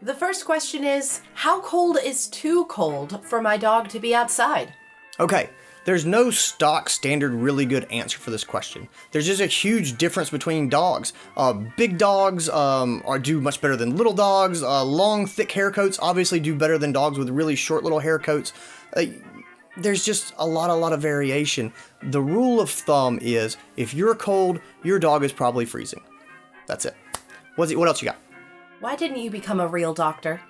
The first question is, how cold is too cold for my dog to be outside? Okay, there's no stock standard really good answer for this question. There's just a huge difference between dogs. Big dogs do much better than little dogs. Long, thick hair coats obviously do better than dogs with really short little hair coats. There's just a lot of variation. The rule of thumb is, if you're cold, your dog is probably freezing. That's it. What else you got? Why didn't you become a real doctor?